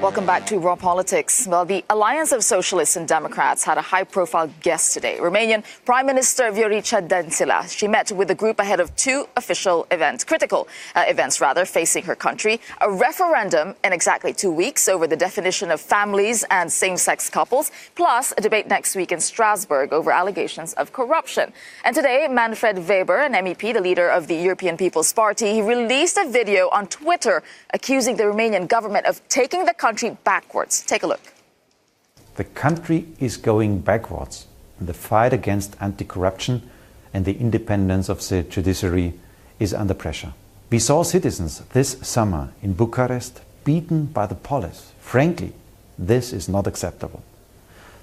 Welcome back to Raw Politics. Well, the Alliance of Socialists and Democrats had a high-profile guest today, Romanian Prime Minister Viorica Dăncilă. She met with the group ahead of two official events, critical events facing her country. A referendum in exactly 2 weeks over the definition of families and same-sex couples, plus a debate next week in Strasbourg over allegations of corruption. And today, Manfred Weber, an MEP, the leader of the European People's Party, he released a video on Twitter accusing the Romanian government of taking the country backwards. Take a look. The country is going backwards. The fight against anti-corruption and the independence of the judiciary is under pressure. We saw citizens this summer in Bucharest beaten by the police. Frankly, this is not acceptable.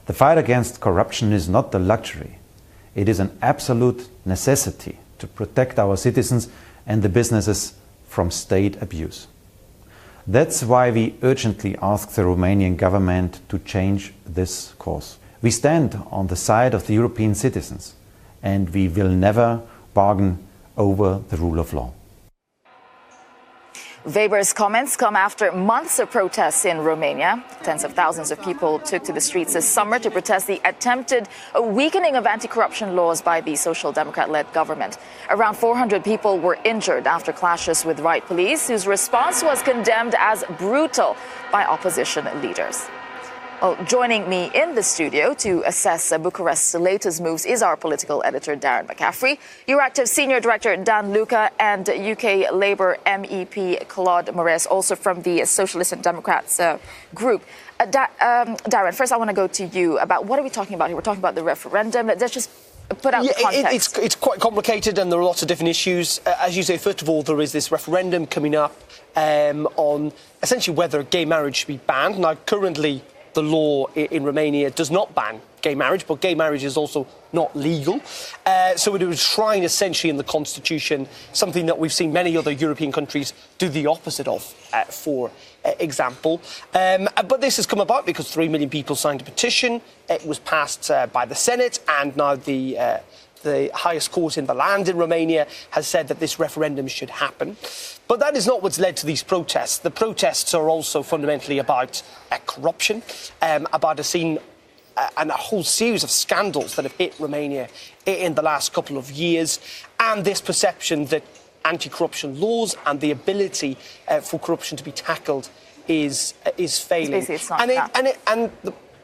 The fight against corruption is not a luxury. It is an absolute necessity to protect our citizens and the businesses from state abuse. That's why we urgently ask the Romanian government to change this course. We stand on the side of the European citizens, and we will never bargain over the rule of law. Weber's comments come after months of protests in Romania. Tens of thousands of people took to the streets this summer to protest the attempted weakening of anti-corruption laws by the Social Democrat-led government. Around 400 people were injured after clashes with riot police, whose response was condemned as brutal by opposition leaders. Well, joining me in the studio to assess Bucharest's latest moves is our political editor, Darren McCaffrey, Euractiv Senior Director, Dăncilă, and UK Labour MEP Claude Moraes, also from the Socialists and Democrats group. Darren, first I want to go to you about what are we talking about here? We're talking about the referendum. Let's just put out the context. It's quite complicated and there are lots of different issues. As you say, first of all, there is this referendum coming up on essentially whether gay marriage should be banned. Now, currently, the law in Romania does not ban gay marriage, but gay marriage is also not legal. So it would enshrine essentially in the constitution something that we've seen many other European countries do the opposite of, for example. But this has come about because 3 million people signed a petition. It was passed by the Senate, and now the highest court in the land in Romania has said that this referendum should happen. But that is not what's led to these protests. The protests are also fundamentally about corruption, about a scene and a whole series of scandals that have hit Romania in the last couple of years, and this perception that anti-corruption laws and the ability for corruption to be tackled is failing.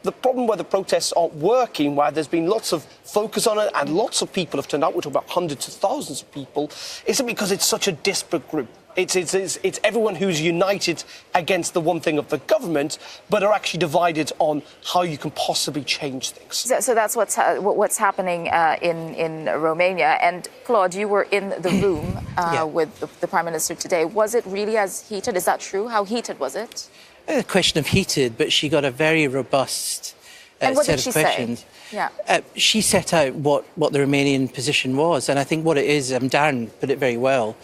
The problem where the protests aren't working, where there's been lots of focus on it and lots of people have turned out, we're talking about hundreds of thousands of people, isn't because it's such a disparate group. It's everyone who's united against the one thing of the government, but are actually divided on how you can possibly change things. So that's what's happening in Romania. And Claude, you were in the room with the Prime Minister today. Was it really as heated? Is that true? How heated was it? A question of heated, but she got a very robust and what set did she of questions. Say? Yeah. She set out what the Romanian position was, and I think what it is, Darren put it very well,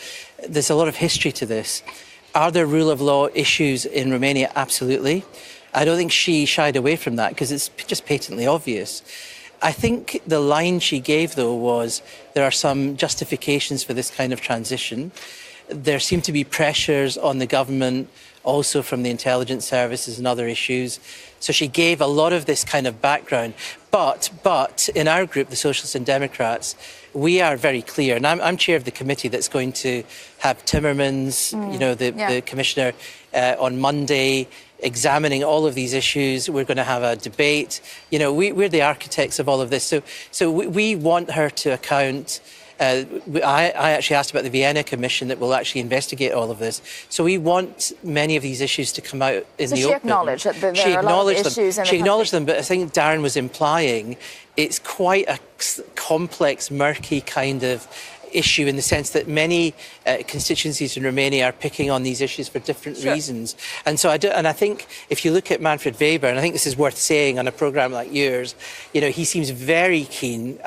there's a lot of history to this. Are there rule of law issues in Romania? Absolutely. I don't think she shied away from that because it's just patently obvious. I think the line she gave, though, was there are some justifications for this kind of transition. There seem to be pressures on the government, also from the intelligence services and other issues. So she gave a lot of this kind of background. But in our group, the Socialists and Democrats, we are very clear. And I'm chair of the committee that's going to have Timmermans, the commissioner, on Monday, examining all of these issues. We're going to have a debate. We're the architects of all of this. So we want her to account. I actually asked about the Vienna Commission that will actually investigate all of this. So we want many of these issues to come out in the open. So she acknowledged that there are a lot of issues. She acknowledged them, but I think Darren was implying it's quite a complex, murky kind of issue in the sense that many constituencies in Romania are picking on these issues for different reasons. And so I think if you look at Manfred Weber, and I think this is worth saying on a programme like yours, he seems very keen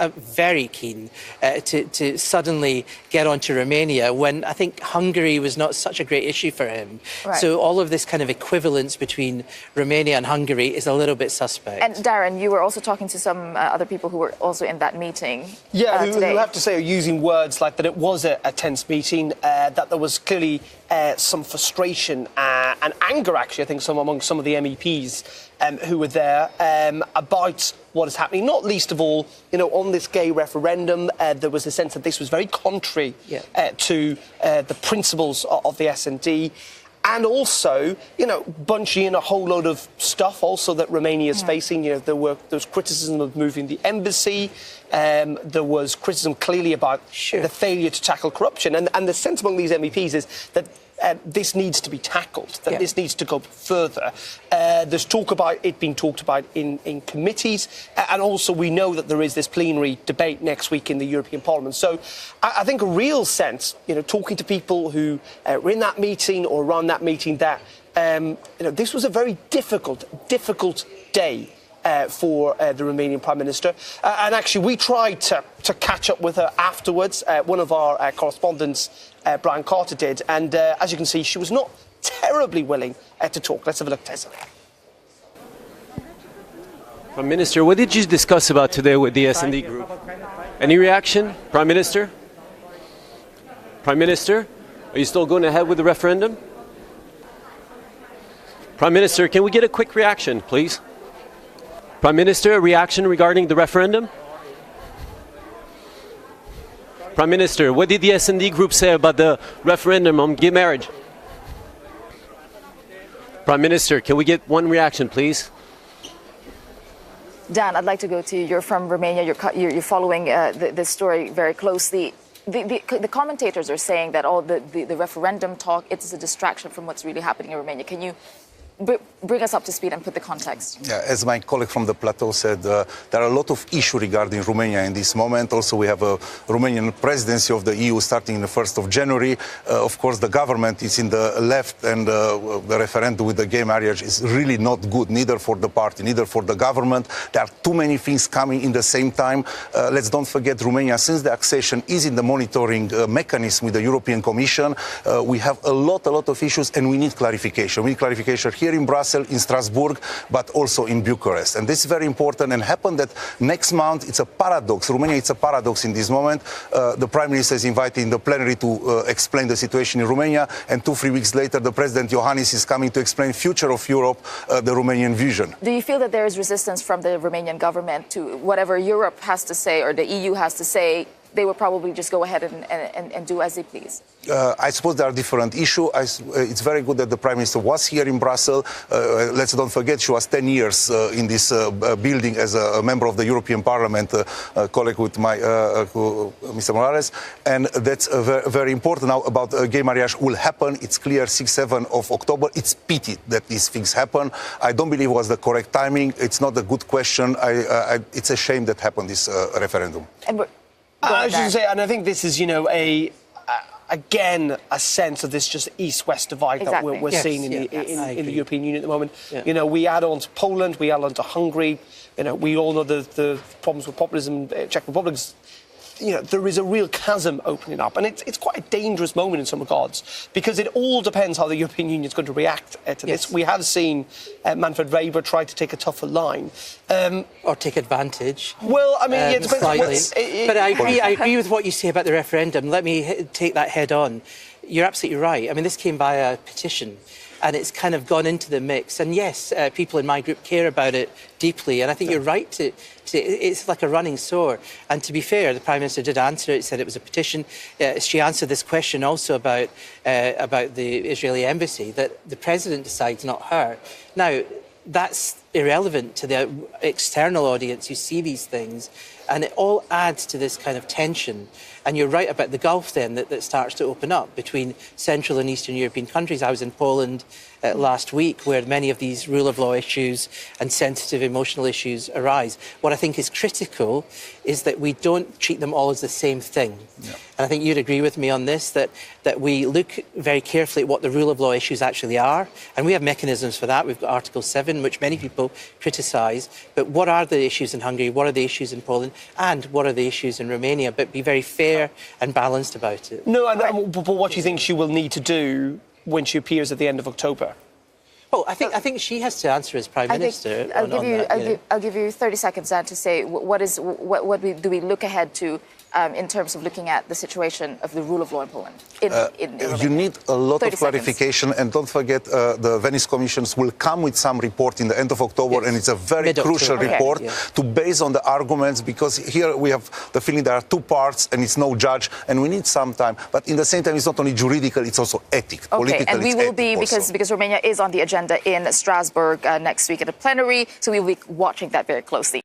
to suddenly get onto Romania when I think Hungary was not such a great issue for him. Right. So all of this kind of equivalence between Romania and Hungary is a little bit suspect. And Darren, you were also talking to some other people who were also in that meeting who have to say are using words sense like that it was a tense meeting, that there was clearly some frustration and anger, actually, I think, among some of the MEPs who were there about what is happening, not least of all, on this gay referendum. There was a sense that this was very contrary to the principles of the S&D. And also, bunching in a whole load of stuff also that Romania is facing. There was criticism of moving the embassy. There was criticism clearly about the failure to tackle corruption. And the sense among these MEPs is that this needs to be tackled, that this needs to go further. There's talk about it being talked about in committees, and also we know that there is this plenary debate next week in the European Parliament. So I think a real sense, talking to people who were in that meeting or around that meeting, that this was a very difficult day for the Romanian Prime Minister. And actually, we tried to catch up with her afterwards. One of our correspondents, Brian Carter, did. And as you can see, she was not terribly willing to talk. Let's have a look, Tessa. Prime Minister, what did you discuss about today with the S&D group? Any reaction, Prime Minister? Prime Minister, are you still going ahead with the referendum? Prime Minister, can we get a quick reaction, please? Prime Minister, a reaction regarding the referendum? Prime Minister, what did the S&D group say about the referendum on gay marriage? Prime Minister, can we get one reaction, please? Dan, I'd like to go to you. You're from Romania. You're following this story very closely. The commentators are saying that the referendum talk, it's a distraction from what's really happening in Romania. Can you bring us up to speed and put the context? Yeah, as my colleague from the plateau said, there are a lot of issues regarding Romania in this moment. Also, we have a Romanian presidency of the EU starting on the 1st of January. Of course, the government is in the left, and the referendum with the gay marriage is really not good, neither for the party, neither for the government. There are too many things coming in the same time. Let's don't forget Romania, since the accession, is in the monitoring mechanism with the European Commission. We have a lot of issues, and we need clarification. We need clarification here in Brussels, in Strasbourg, but also in Bucharest. And this is very important, and happened that next month, it's a paradox. Romania, it's a paradox in this moment. The Prime Minister is invited in the plenary to explain the situation in Romania, and 2-3 weeks later, the President Iohannis is coming to explain future of Europe, the Romanian vision. Do you feel that there is resistance from the Romanian government to whatever Europe has to say or the EU has to say? They will probably just go ahead and do as they please. I suppose there are different issues. It's very good that the Prime Minister was here in Brussels. Let's don't forget she was 10 years in this building as a member of the European Parliament, colleague with Mr. Morales. And that's very important. Now, about gay marriage will happen. It's clear 6-7 of October. It's pity that these things happen. I don't believe it was the correct timing. It's not a good question. It's a shame that happened, this referendum. I was just say, and I think this is, again, a sense of this just east-west divide that we're seeing in the European Union at the moment. Yeah. We add on to Poland, we add on to Hungary. We all know the problems with populism, Czech Republic. There is a real chasm opening up, and it's quite a dangerous moment in some regards, because it all depends how the European Union is going to react to this. We have seen Manfred Weber try to take a tougher line. Or take advantage. Well, I mean, it depends. But I agree with what you say about the referendum. Let me take that head on. You're absolutely right. I mean, this came by a petition, and it's kind of gone into the mix. And yes, people in my group care about it deeply, and I think you're right to say it's like a running sore. And to be fair, the Prime Minister did answer it, said it was a petition. She answered this question also about the Israeli embassy, that the President decides, not her. Now, that's irrelevant to the external audience who see these things, and it all adds to this kind of tension. And you're right about the gulf then that starts to open up between Central and Eastern European countries. I was in Poland last week, where many of these rule of law issues and sensitive emotional issues arise. What I think is critical is that we don't treat them all as the same thing. Yeah. And I think you'd agree with me on this, that we look very carefully at what the rule of law issues actually are. And we have mechanisms for that. We've got Article 7, which many people criticise. But what are the issues in Hungary? What are the issues in Poland? And what are the issues in Romania? But be very fair and balanced about it. No, but what do you think she will need to do when she appears at the end of October? Oh, I think she has to answer as Prime Minister. I'll give you 30 seconds, Dan, to say what do we look ahead to in terms of looking at the situation of the rule of law in Poland? You need a lot of 30 clarification, and don't forget the Venice Commissions will come with some report in the end of October, and it's a very crucial report to base on the arguments, because here we have the feeling there are two parts and it's no judge, and we need some time. But in the same time, it's not only juridical, it's also ethic, political. And we will be, because Romania is on the agenda in Strasbourg next week at a plenary, so we will be watching that very closely.